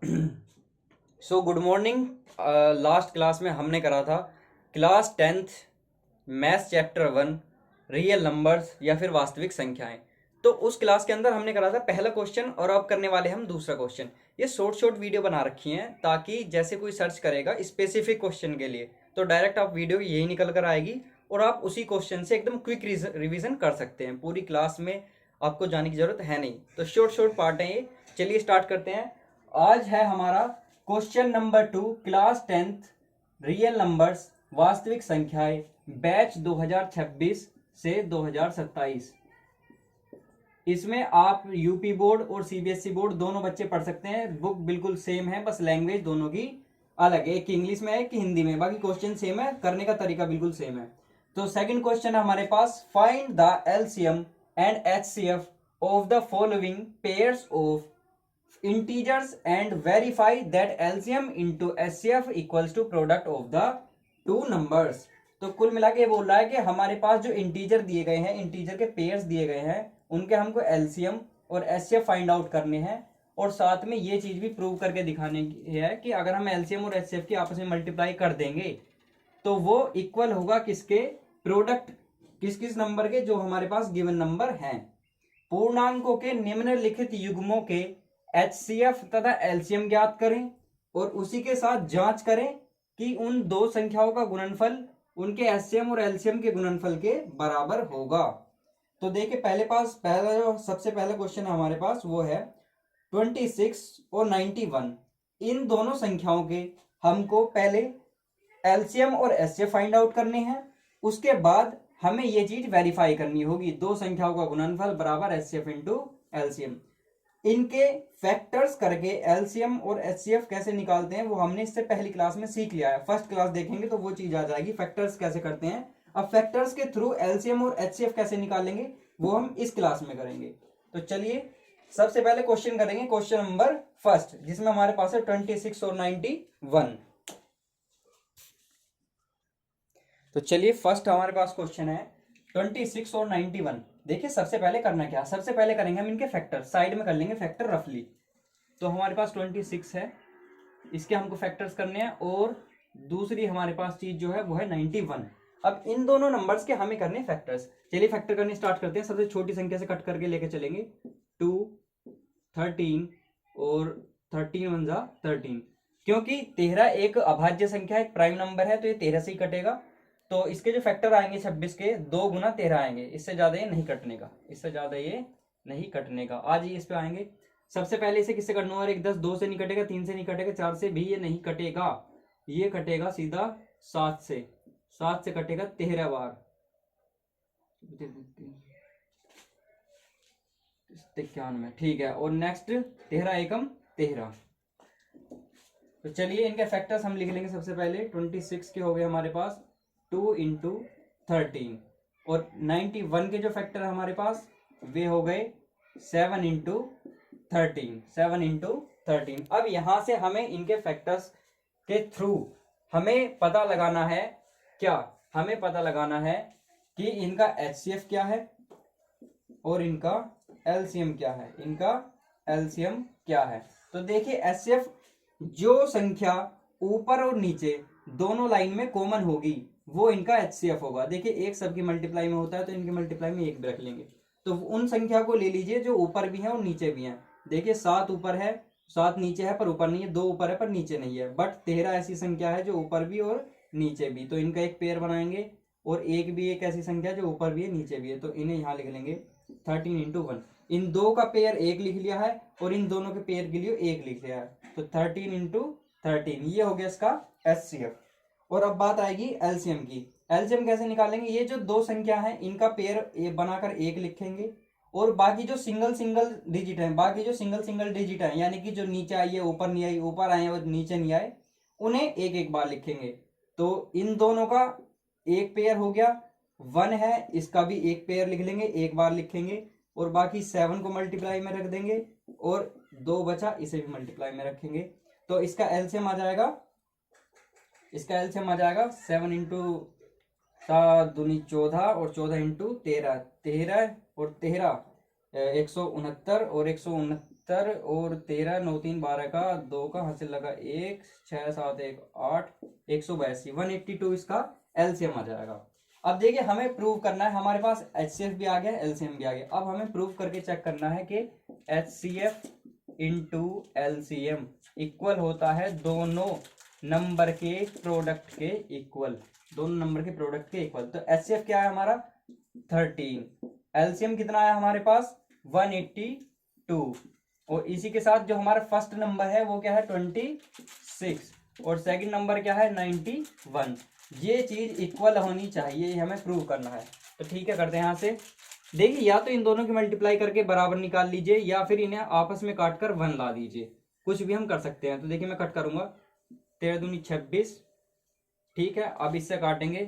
So good morning. Last class में हमने करा था class 10th maths chapter 1 real numbers या फिर वास्तविक संख्याएं। तो उस क्लास के अंदर हमने करा था पहला क्वेश्चन और अब करने वाले हम दूसरा क्वेश्चन। ये शॉर्ट वीडियो बना रखी हैं ताकि जैसे कोई सर्च करेगा स्पेसिफिक क्वेश्चन के लिए तो डायरेक्ट आप वीडियो यही निकल कर आएगी और आप उसी क्वेश्चन से एकदम क्विक रिवीजन कर सकते हैं। पूरी क्लास में आपको जाने की जरूरत है नहीं, तो शॉर्ट पार्ट है ये। चलिए स्टार्ट करते हैं। आज है हमारा question number 2 class 10th real numbers वास्तविक संख्याएं बैच 2026 से 2027। इसमें आप यूपी बोर्ड और सीबीएसई बोर्ड दोनों बच्चे पढ़ सकते हैं। बुक बिल्कुल सेम है, बस लैंग्वेज दोनों की अलग है, एक इंग्लिश में है एक हिंदी में, बाकी क्वेश्चन सेम है, करने का तरीका बिल्कुल सेम है। तो सेकंड क्वेश्चन है हमारे पास, find the LCM and HCF of the following pairs of integers and verify that LCM into HCF equals to product of the two numbers. तो कुल मिला के बोल रहा है कि हमारे पास जो इंटीजर दिए गए हैं, इंटीजर के पेयर्स दिए गए हैं, उनके हमको एलसीएम और एचसीएफ फाइंड आउट करने हैं और साथ में ये चीज भी प्रूव करके दिखाने की है कि अगर हम एलसीएम और एचसीएफ की आपस में मल्टीप्लाई कर देंगे तो वो इक्वल होगा किसके, प्रोडक्ट किस किस नंबर के, जो हमारे पास गिवन नंबर हैं। पूर्णांकों के निम्नलिखित युग्मों के एचसीएफ तथा एलसीएम ज्ञात करें और उसी के साथ जांच करें कि उन दो संख्याओं का गुणनफल उनके एचसीएम और एलसीएम के गुणनफल के बराबर होगा। तो देखिए पहला जो सबसे पहला क्वेश्चन है हमारे पास वो है 26 और 91। इन दोनों संख्याओं के हमको पहले एलसीएम और एचसीएफ फाइंड आउट करने हैं, उसके बाद हमें ये चीज वेरीफाई करनी होगी, दो संख्याओं का गुणनफल बराबर एचसीएफ इंटू एलसीएम। इनके फैक्टर्स करके एलसीएम और एचसीएफ कैसे निकालते हैं वो हमने इससे पहली क्लास में सीख लिया है। फर्स्ट क्लास देखेंगे तो वो चीज आ जाएगी, फैक्टर्स कैसे करते हैं। अब फैक्टर्स के थ्रू एलसीएम और एचसीएफ कैसे निकालेंगे वो हम इस क्लास में करेंगे। तो चलिए सबसे पहले क्वेश्चन करेंगे, क्वेश्चन नंबर फर्स्ट, जिसमें हमारे पास है 26 और 91। तो चलिए फर्स्ट हमारे पास क्वेश्चन है 26 और 91। देखिए सबसे पहले करना क्या, सबसे पहले करेंगे हम इनके फैक्टर, साइड में कर लेंगे फैक्टर रफली। तो हमारे पास 26 है, इसके हमको फैक्टर्स करने हैं, और दूसरी हमारे पास चीज जो है वो है 91। अब इन दोनों नंबर्स के हमें करने फैक्टर्स। चलिए फैक्टर करने स्टार्ट करते हैं, सबसे छोटी संख्या से कट करके लेके चलेंगे। 2, 13 और 13 वन जा 13, क्योंकि 13 एक अभाज्य संख्या है, एक प्राइम नंबर है, तो ये 13 से ही कटेगा। तो इसके जो फैक्टर आएंगे 26 के, 2 गुना 13 आएंगे, इससे ज्यादा ये नहीं कटने का, इससे ज्यादा ये नहीं कटने का। आज ये इस पे आएंगे। सबसे पहले इसे किससे कटना है, 1 10, 2 से नहीं कटेगा, 3 से नहीं कटेगा, 4 से भी ये नहीं कटेगा, ये कटेगा सीधा 7 से, 7 से कटेगा 13 बार, 91, ठीक है। और नेक्स्ट 13 एकम 13। तो चलिए इनके फैक्टर्स हम लिख लेंगे। सबसे पहले 26 के हो गए हमारे पास 2 इंटू 13, और 91 के जो फैक्टर है हमारे पास वे हो गए 7 इंटू 13, 7 इंटू 13। अब यहां से हमें इनके फैक्टर्स के थ्रू हमें पता लगाना है क्या, हमें पता लगाना है कि इनका एचसीएफ क्या है और इनका एलसीएम क्या है, इनका एलसीएम क्या है। तो देखिए एचसीएफ, जो संख्या ऊपर और नीचे दोनों लाइन में कॉमन होगी वो इनका एचसीएफ होगा। देखिए एक सबकी मल्टीप्लाई में होता है तो इनकी मल्टीप्लाई में एक भी रख लेंगे। तो उन संख्या को ले लीजिए जो ऊपर भी है और नीचे भी है। देखिए 7 ऊपर है, 7 नीचे है पर ऊपर नहीं है, 2 ऊपर है पर नीचे नहीं है, बट 13 ऐसी संख्या है जो ऊपर भी और नीचे भी, तो इनका एक पेयर बनाएंगे। और एक भी एक ऐसी संख्या जो ऊपर भी है नीचे भी है, तो इन्हें यहाँ लिख लेंगे 13 इंटू 1। इन दो का पेयर एक लिख लिया है और इन दोनों के पेयर के लिए एक लिख लिया है, तो 13 इंटू 13 ये हो गया इसका एचसीएफ। और अब बात आएगी एलसीएम की। एलसीएम कैसे निकालेंगे, ये जो दो संख्या है इनका पेयर बनाकर एक लिखेंगे, और बाकी जो सिंगल सिंगल डिजिट है, बाकी जो सिंगल सिंगल डिजिट है, यानी कि जो नीचे आई है ऊपर नहीं आई, ऊपर आए और नीचे नहीं आए, उन्हें एक एक बार लिखेंगे। तो इन दोनों का एक पेयर हो गया, 1 है इसका भी एक पेयर लिख लेंगे, एक बार लिखेंगे, और बाकी 7 को मल्टीप्लाई में रख देंगे, और 2 बचा इसे भी मल्टीप्लाई में रखेंगे। तो इसका एलसीएम आ जाएगा, इसका एलसीएम आ जाएगा 7 इंटू 7 दूनी 14 और 14 इंटू 13, 13 और 13 169, और 169 75 और 13 9 3 12 का 2 का हासिल लगा 1 6 7 1 8 182 182 इसका एलसीएम आ जाएगा। अब देखिए हमें प्रूव करना है, हमारे पास एचसीएफ भी आ गया एलसीएम भी आ गया। अब हमें प्रूव करके चेक करना है कि एचसीएफ इंटू एलसीएम इक्वल होता है दोनों नंबर के प्रोडक्ट के इक्वल, दोनों नंबर के प्रोडक्ट के इक्वल। तो एचसीएफ क्या है हमारा 13, एलसीएम कितना आया हमारे पास 182, और इसी के साथ जो हमारा फर्स्ट नंबर है वो क्या है 26 और सेकंड नंबर क्या है 91। ये चीज इक्वल होनी चाहिए, ये हमें प्रूव करना है। तो ठीक है करते हैं यहाँ से। देखिए या तो इन दोनों की मल्टीप्लाई करके बराबर निकाल लीजिए या फिर इन्हें आपस में काट कर 1 ला दीजिए, कुछ भी हम कर सकते हैं। तो देखिए मैं कट करूंगा 13 दूनी 26, ठीक है। अब इससे काटेंगे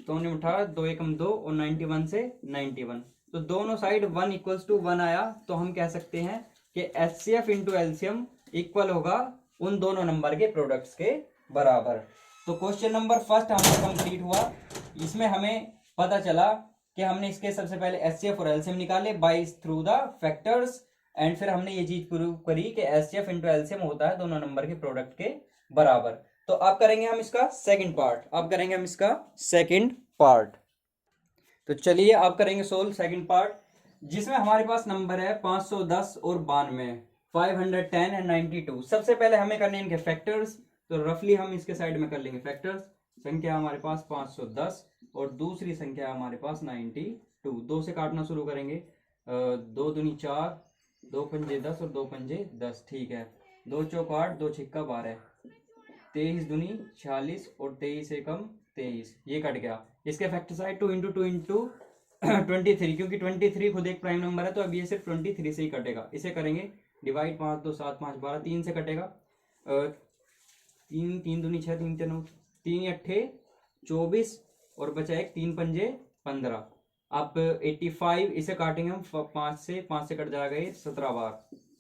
तो 18 2 एकम 2 और 91 से 91, तो दोनों साइड 1 इक्वल्स टू 1 आया। तो हम कह सकते हैं कि एचसीएफ इंटू एलसीएम इक्वल होगा उन दोनों नंबर के प्रोडक्ट्स के बराबर। तो क्वेश्चन नंबर फर्स्ट हमारा कंप्लीट हुआ। इसमें हमें पता चला कि हमने इसके सबसे पहले एचसीएफ और एलसीएम निकाले by through the factors, and फिर हमने ये चीज प्रूव करी कि एचसीएफ इंटू एलसीएम होता है दोनों नंबर के प्रोडक्ट के बराबर। तो अब करेंगे हम इसका सेकंड पार्ट, अब करेंगे हम इसका सेकंड पार्ट। तो चलिए अब करेंगे सोल्व सेकंड पार्ट, जिसमें हमारे पास नंबर है 510 और 92, 510 एंड 92। सबसे पहले हमें करने इनके फैक्टर्स, तो रफली हम इसके साइड में कर लेंगे फैक्टर्स। संख्या हमारे पास 510 और दूसरी संख्या हमारे पास 92। 2 से काटना शुरू करेंगे, 2 दूनी 4, 2 पंजे 10 और 2 पंजे 10, ठीक है। 2 चौक 8, 2 छिक्का 12, 23 दूनी 46 और 23 एकम 23, ये कट गया। इसके फैक्टर साइड 2 इंटू 2 इंटू 23, क्योंकि 23 खुद एक प्राइम नंबर है तो अब ये सिर्फ 23 से ही कटेगा। इसे करेंगे डिवाइड, 5 2 7 5 12, 3 से कटेगा, 3 3 दूनी 6, 3 9, 3 अट्ठे 24 और बचा एक 3 पंजे 15। अब 85 इसे काटेंगे हम 5 से कट जाएगा ये 17 बार,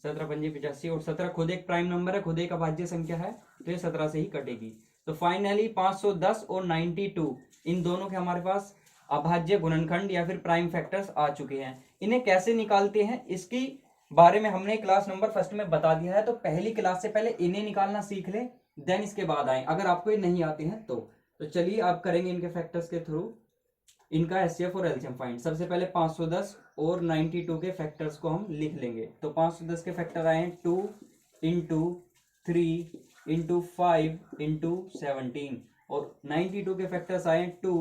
17 पंजे 85 और 17 खुद एक प्राइम नंबर है, खुद एक अभाज्य संख्या है, तो ये 17 से ही कटेगी। तो फाइनली 510 और 92 इन दोनों के हमारे पास अभाज्य गुणनखंड या फिर प्राइम फैक्टर्स आ चुके हैं। इन्हें कैसे निकालते हैं इसकी बारे में हमने क्लास नंबर फर्स्ट में बता दिया है, तो पहली क्लास से पहले इन्हें निकालना सीख लें, देन इसके बाद आए अगर आपको ये नहीं आते हैं तो चलिए आप करेंगे इनके फैक्टर्स के थ्रू इनका एचसीएफ और एलसीएम फाइंड। सबसे पहले 510 और 92 के फैक्टर्स को हम लिख लेंगे। तो 510 के फैक्टर आए 2 इंटू 3 इंटू 5 इंटू 17 और 92 के फैक्टर्स आए 2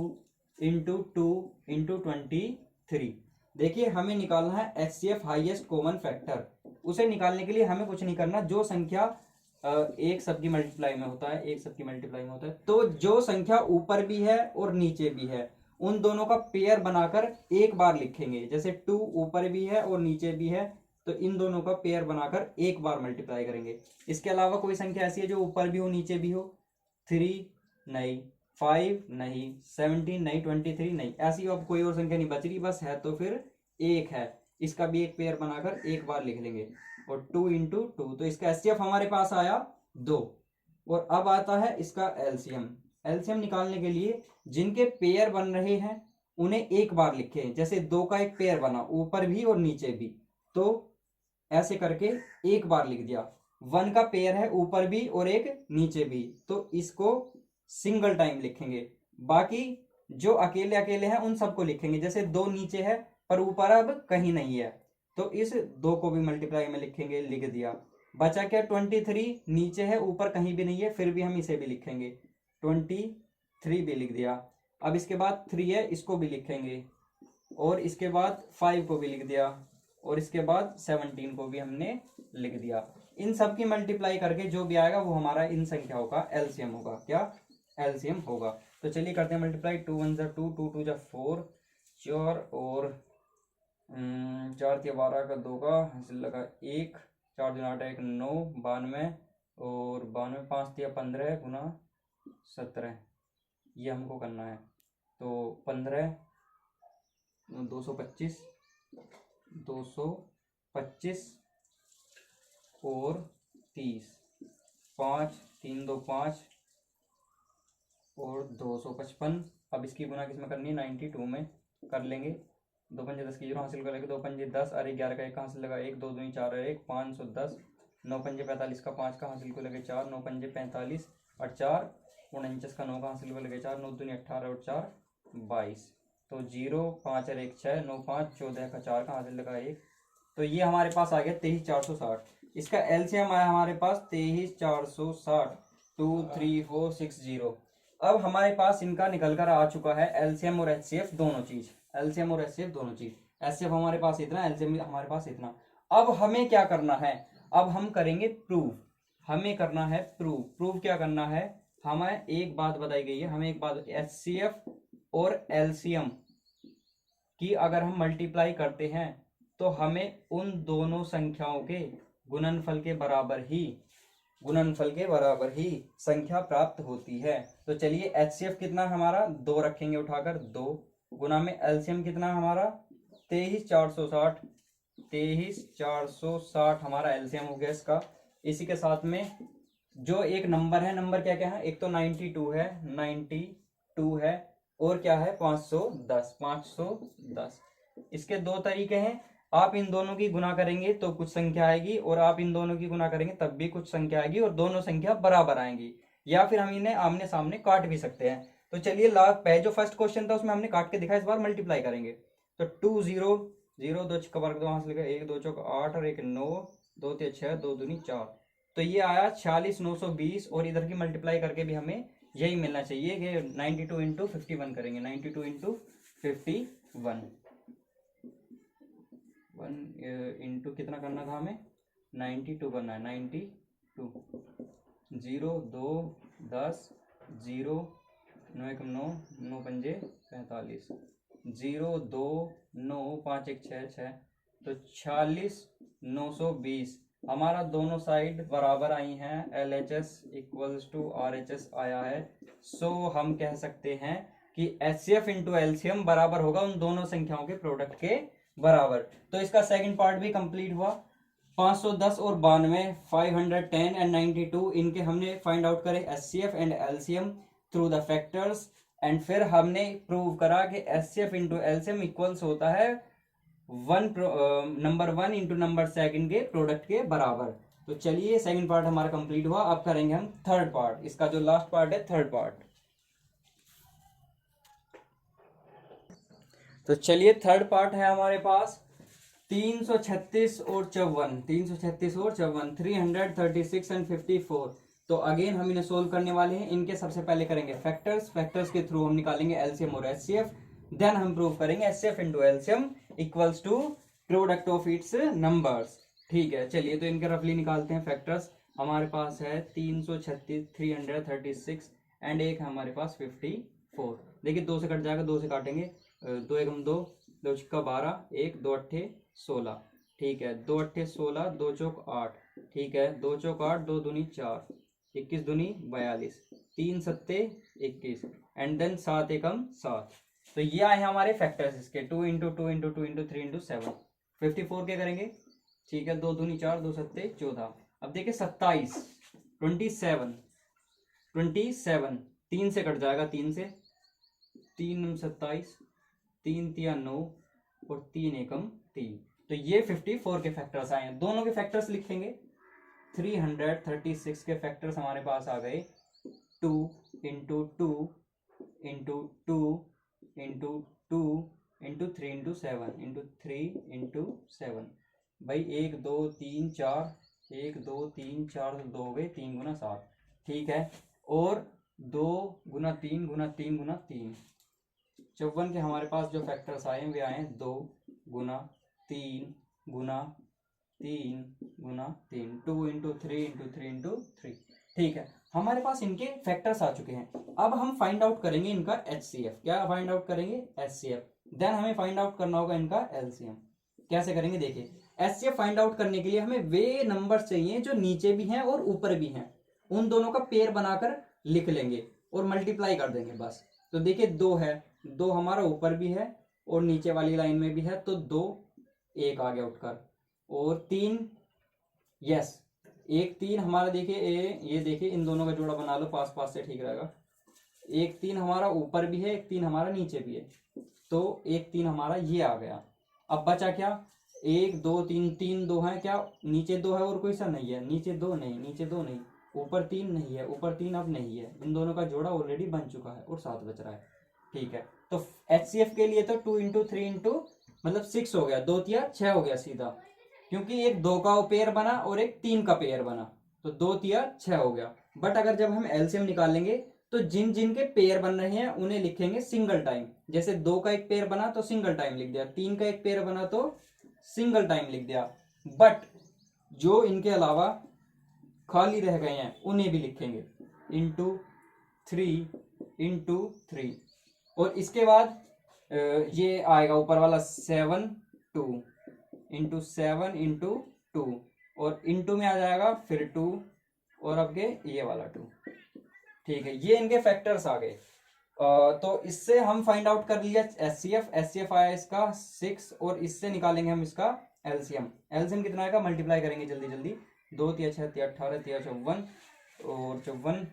इंटू 2 इंटू 23। देखिए हमें निकालना है एचसीएफ हाईएस्ट कॉमन फैक्टर। उसे निकालने के लिए हमें कुछ नहीं करना, जो संख्या एक सबकी मल्टीप्लाई में होता है, एक सबकी मल्टीप्लाई में होता है, तो जो संख्या ऊपर भी है और नीचे भी है उन दोनों का पेयर बनाकर एक बार लिखेंगे। जैसे 2 ऊपर भी है और नीचे भी है तो इन दोनों का पेयर बनाकर एक बार मल्टीप्लाई करेंगे। इसके अलावा कोई संख्या ऐसी है जो ऊपर भी हो नीचे भी हो, 3 नहीं, 5 नहीं, 17 नहीं, 23 नहीं, ऐसी अब कोई और संख्या नहीं बच रही, बस है तो फिर एक है, इसका भी एक पेयर बनाकर एक बार लिख लेंगे। और 2 इंटू 2, तो इसका एचसीएफ हमारे पास आया 2। और अब आता है इसका एलसीएम। एलसीएम निकालने के लिए जिनके पेयर बन रहे हैं उन्हें एक बार लिखें। जैसे 2 का एक पेयर बना ऊपर भी और नीचे भी, तो ऐसे करके एक बार लिख दिया। 1 का पेयर है ऊपर भी और एक नीचे भी, तो इसको सिंगल टाइम लिखेंगे। बाकी जो अकेले अकेले हैं उन सबको लिखेंगे। जैसे 2 नीचे है पर ऊपर अब कहीं नहीं है, तो इस 2 को भी मल्टीप्लाई में लिखेंगे, लिख दिया। बचा क्या 23 नीचे है ऊपर कहीं भी नहीं है, फिर भी हम इसे भी लिखेंगे, 23 भी लिख दिया। अब इसके बाद 3 है, इसको भी लिखेंगे, और इसके बाद 5 को भी लिख दिया, और इसके बाद 17 को भी हमने लिख दिया। इन सब की मल्टीप्लाई करके जो भी आएगा वो हमारा इन संख्याओं का एलसीएम होगा। क्या एलसीएम होगा? तो चलिए करते हैं मल्टीप्लाई। 2 1 जा 2, 2 2 जा 4, 4 और 4 3 12 का 2 का हासिल लगा 1, 4 दूना 8 1 9, 92 और 92 5 3 15 गुना 17, ये हमको करना है। तो 15 225 और 30, 5 3 2 5 और 255। अब इसकी गुना किस में करनी है? 92 में कर लेंगे। दो पंजे 10 की 0 हासिल कर लेंगे, 2 पंजे 10 और 11 का 1 हासिल लगा 1, 2 दूनी 4 और 1 510, 9 पंजे 45 का 5 का हासिल को लगे 4, 9 पंजे 45 और 4 49 का 9 का हासिल को लगे 4, 9 दूनी 18 और 4 22, तो 0 5 और 1 6, 9 5 14 का 4 का हासिल लगा 1, तो ये हमारे पास आ गया 23460। इसका एलसीएम आया हमारे पास 23460, 2 3 4 6 0। अब हमारे पास इनका निकल कर आ चुका है एलसीएम और एचसीएफ दोनों चीज, एलसीएम और एचसीएफ दोनों चीज, एचसीएफ हमारे पास इतना, एलसीएम हमारे पास इतना। अब हमें क्या करना है, अब हम करेंगे प्रूफ, हमें करना है प्रूफ। प्रूफ क्या करना है, हमें एक बात बताई गई है, हमें एक बात, एचसीएफ और एलसीएम की अगर हम मल्टीप्लाई करते हैं तो हमें उन दोनों संख्याओं के गुणनफल के बराबर ही, गुणनफल के बराबर ही संख्या प्राप्त होती है। तो चलिए एचसीएफ कितना हमारा 2 रखेंगे उठाकर 2, गुना में एलसीएम कितना हमारा 23460, 23460 हमारा एलसीएम हो गया इसका। इसी के साथ में जो एक नंबर है, नंबर क्या क्या है, एक तो 92 है, 92 है, और क्या है 510, 510। इसके दो तरीके हैं, आप इन दोनों की गुना करेंगे तो कुछ संख्या आएगी, और आप इन दोनों की गुना करेंगे तब भी कुछ संख्या आएगी, और दोनों संख्या बराबर आएंगी, या फिर हम इन्हें आमने सामने काट भी सकते हैं। तो चलिए पहले जो फर्स्ट क्वेश्चन था उसमें हमने काट के दिखा, इस बार मल्टीप्लाई करेंगे। तो 2 0 0, 2 छक्का वर्ग 2 हासिल लगा 1, 2 चौक 8 और 1 9, 2 3 6, 2 दूनी 4, तो ये आया 46920, और इधर की मल्टीप्लाई करके भी हमें यही मिलना चाहिए कि 92 इंटू 51 करेंगे, 92 इंटू 51, 1 इंटू कितना करना था हमें, 92 करना है, 92, 0 2 10 0 9 1 9, 9 पंजे 45, 0 2 9 5 1 6 6, तो 46920 हमारा दोनों साइड बराबर आई हैं, LHS इक्वल्स टू RHS आया है। सो हम कह सकते हैं कि HCF इंटू एलसीएम बराबर होगा उन दोनों संख्याओं के प्रोडक्ट के बराबर। तो इसका सेकंड पार्ट भी कंप्लीट हुआ। 510 और 92, 510 एंड 92, इनके हमने फाइंड आउट करे HCF and LCM through the factors, and फिर हमने प्रूव करा कि HCF इंटू LCM इक्वल्स होता है नंबर 1 इंटू नंबर सेकंड के प्रोडक्ट के बराबर। तो चलिए सेकंड पार्ट हमारा कंप्लीट हुआ। अब करेंगे हम थर्ड पार्ट, इसका जो लास्ट पार्ट है थर्ड पार्ट। तो चलिए थर्ड पार्ट है हमारे पास 336 और 54, 336 और 54, 336 एंड 54। तो अगेन हम इन्हें सोल्व करने वाले हैं। इनके सबसे पहले करेंगे फैक्टर्स, फैक्टर्स के थ्रू हम निकालेंगे एलसीएम और एचसीएफ, देन हम प्रूव करेंगे HCF into LCM equals to product of its numbers. ठीक है, चलिए तो इनके रफली निकालते हैं फैक्टर्स। हमारे पास है 336, 336 एंड एक है हमारे पास 54। देखिए 2 से कट जाएगा, 2 से काटेंगे, 2 1 2, 2 छक्का 12, 1 2 अट्ठे 16। ठीक है, 2 अट्ठे 16, 2 चौक 8। ठीक है, 2 चौक 8, 2 दूनी 4, 21 दूनी 42, 3 सत्ते 21 एंड देन 7 एकम 7। तो ये आए हैं हमारे फैक्टर्स इसके, 2 इंटू 2 इंटू 2 इंटू 3 इंटू 7। 54 के करेंगे, ठीक है, 2 दूनी 4, 2 सत्ते 14। अब देखिए 27, 27, 27, 3 से कट जाएगा, 3 से 3 27, 3 तिया 9 और 3 एकम 3। तो ये 54 के फैक्टर्स आए हैं। दोनों के फैक्टर्स लिखेंगे। 336 के फैक्टर्स हमारे पास आ गए 2 into 2 into 2 into 2 into 3 into 7 into 3 into 7। भाई 1 2 3 4, 1 2 3 4, 2 गए, 3 गुना 7। ठीक है, और 2 गुना 3 गुना 3 गुना 3। 54 के हमारे पास जो फैक्टर्स आए हैं वे आए हैं 2 गुना 3 गुना 3 गुना 3, 2 इंटू 3 इंटू 3 इंटू 3। ठीक है, हमारे पास इनके फैक्टर्स आ चुके हैं। अब हम फाइंड आउट करेंगे इनका HCF। क्या फाइंड आउट करेंगे? HCF। देन हमें फाइंड आउट करना होगा इनका LCM। कैसे करेंगे देखिए, HCF फाइंड आउट करने के लिए हमें वे नंबर चाहिए जो नीचे भी हैं और ऊपर भी हैं, उन दोनों का पेयर बनाकर लिख लेंगे और मल्टीप्लाई कर देंगे बस। तो देखिए 2 है, 2 हमारा ऊपर भी है और नीचे वाली लाइन में भी है, तो 2 1 आ गया उठकर, और 3 यस 1 3 हमारा देखिए ये देखिए इन दोनों का जोड़ा बना लो, पास पास से ठीक रहेगा। एक 3 हमारा ऊपर भी है, एक 3 हमारा नीचे भी है, तो एक 3 हमारा ये आ गया। अब बचा क्या, 1 2 3, 3 2 है क्या, नीचे 2 है और कोई सा नहीं है, नीचे 2 नहीं, नीचे 2 नहीं, ऊपर 3 नहीं है, ऊपर 3 अब नहीं है, इन दोनों का जोड़ा ऑलरेडी बन चुका है और 7 बच रहा है। ठीक है, तो HCF के लिए तो 2 इंटू 3 इंटू मतलब 6 हो गया, 2 तिया 6 हो गया सीधा, क्योंकि एक 2 का पेयर बना और एक 3 का पेयर बना, तो 2 तिया 6 हो गया। बट अगर जब हम एलसीएम निकालेंगे तो जिन जिन के पेयर बन रहे हैं उन्हें लिखेंगे सिंगल टाइम। जैसे 2 का एक पेयर बना तो सिंगल टाइम लिख दिया, 3 का एक पेयर बना तो सिंगल टाइम लिख दिया। बट जो इनके अलावा खाली रह गए हैं उन्हें भी लिखेंगे इंटू 3 इंटू 3। और इसके बाद ये आएगा ऊपर वाला 7 2 इंटू 7 इंटू 2, और इंटू में आ जाएगा फिर 2 और अब के ये वाला 2। ठीक है, ये इनके फैक्टर्स आ गए। तो इससे हम फाइंड आउट कर लिया एचसीएफ आया इसका 6, और इससे निकालेंगे हम इसका एलसीएम। एलसीएम कितना आएगा, मल्टीप्लाई करेंगे जल्दी जल्दी, 2 तिया 6 तिया 18 तिया 54 और 54,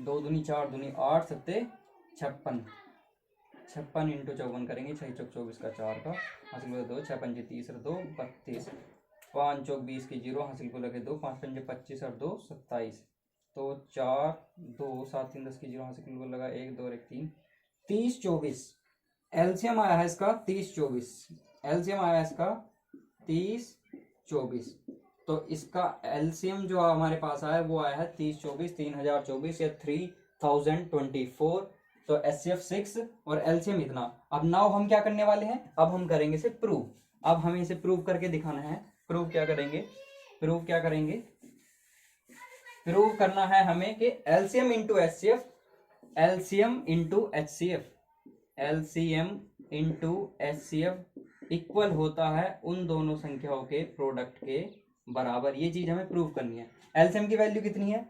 2 दूनी 4 दूनी 8 सत्ते 56, 56 इंटू 54 करेंगे, 6 चौक 24 का 4 का हासिल को 2, 6 पंजे 30 और 2 32, 5 चौक 20 की 0 हासिल को लगे 2, 5 पंजे 25 और 2 27, तो 4 2 7 3 10 की 0 हासिल को लगा 1 2 और 1 3, 30 24। एलसीएम आया है इसका 30 24, एलसीएम आया है इसका 30 24। तो इसका एलसीएम जो हमारे पास आया है वो आया है 30 24, 3024 या 3024। तो एचसीएफ 6 और एलसीएम इतना। अब नाउ हम क्या करने वाले हैं, अब हम करेंगे इसे प्रूव। अब हमें इसे प्रूव करके दिखाना है। प्रूव क्या करेंगे, प्रूव क्या करेंगे, प्रूव करना है हमें कि LCM into HCF, LCM into HCF, LCM into HCF equal होता है उन दोनों संख्याओं के प्रोडक्ट के बराबर। ये चीज हमें प्रूव करनी है। एलसीएम की वैल्यू कितनी है,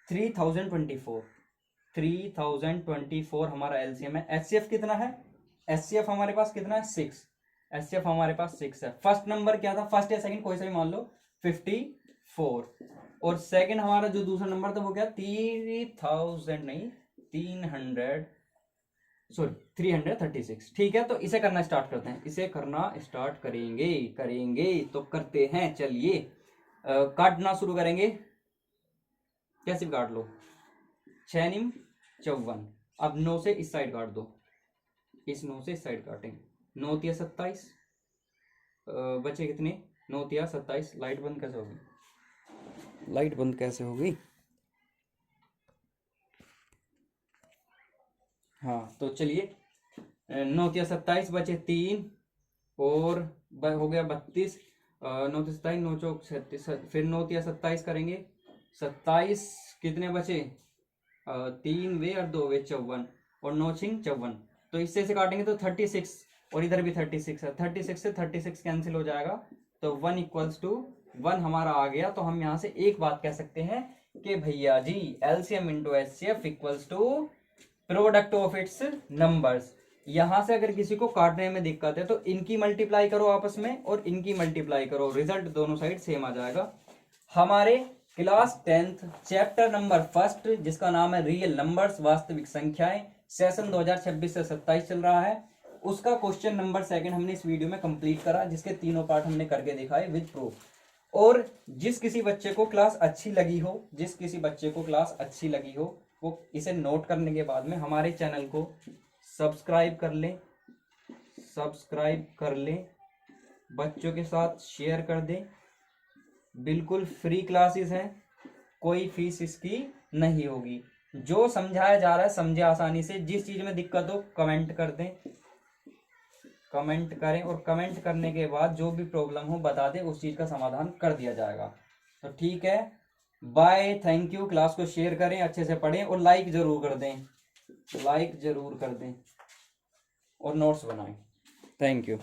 3024, 3024 हमारा एलसीएम है। एचसीएफ कितना है, एचसीएफ हमारे पास कितना है 6, एचसीएफ हमारे पास 6 है। फर्स्ट नंबर क्या था, फर्स्ट या सेकंड कोई सा भी मान लो, 54, और सेकंड हमारा जो दूसरा नंबर था वो क्या, 3000 नहीं 336। ठीक है, तो इसे करना स्टार्ट करते हैं, इसे करना स्टार्ट करेंगे तो करते हैं। चलिए काटना शुरू करेंगे। कैसे भी काट लो, 6 निम 54। अब 9 से इस साइड काट दो, इस 9 से इस साइड काटेंगे, 9 तिया 27, बचे कितने, 9 तिया 27। लाइट बंद कैसे होगी, लाइट बंद कैसे होगी, हाँ तो चलिए 9 तिया 27 बचे 3 और हो गया 32, 9 तिया 27, 9 चौक 36, फिर 9 तिया 27 करेंगे, 27 कितने बचे, 3 वे और 2 वे 54 और 9 छिंग 54। तो इससे से काटेंगे तो 36, और इधर भी 36 है, 36 से 36 कैंसिल हो जाएगा, तो 1 इक्वल्स टू 1 हमारा आ गया। तो हम यहाँ से एक बात कह सकते हैं कि भैया जी LCM into HCF equals to product of its numbers. यहां से अगर किसी को काटने में दिक्कत है तो इनकी मल्टीप्लाई करो आपस में और इनकी मल्टीप्लाई करो, रिजल्ट दोनों साइड सेम आ जाएगा। हमारे क्लास 10th चैप्टर नंबर 1 जिसका नाम है रियल नंबर्स वास्तविक संख्याएं, सेशन 2026 से 27 चल रहा है, उसका क्वेश्चन नंबर 2 हमने इस वीडियो में कंप्लीट करा, जिसके तीनों पार्ट हमने करके दिखाए विद प्रूफ। और जिस किसी बच्चे को क्लास अच्छी लगी हो, जिस किसी बच्चे को क्लास अच्छी लगी हो, वो इसे नोट करने के बाद में हमारे चैनल को सब्सक्राइब कर लें, बच्चों के साथ शेयर कर दें। बिल्कुल फ्री क्लासेस हैं, कोई फीस इसकी नहीं होगी। जो समझाया जा रहा है समझे आसानी से। जिस चीज में दिक्कत हो कमेंट कर दें, कमेंट करें, और कमेंट करने के बाद जो भी प्रॉब्लम हो बता दें, उस चीज का समाधान कर दिया जाएगा। तो ठीक है, बाय, थैंक यू। क्लास को शेयर करें, अच्छे से पढ़ें और लाइक जरूर कर दें, लाइक जरूर कर दें और नोट्स बनाएं। Thank you.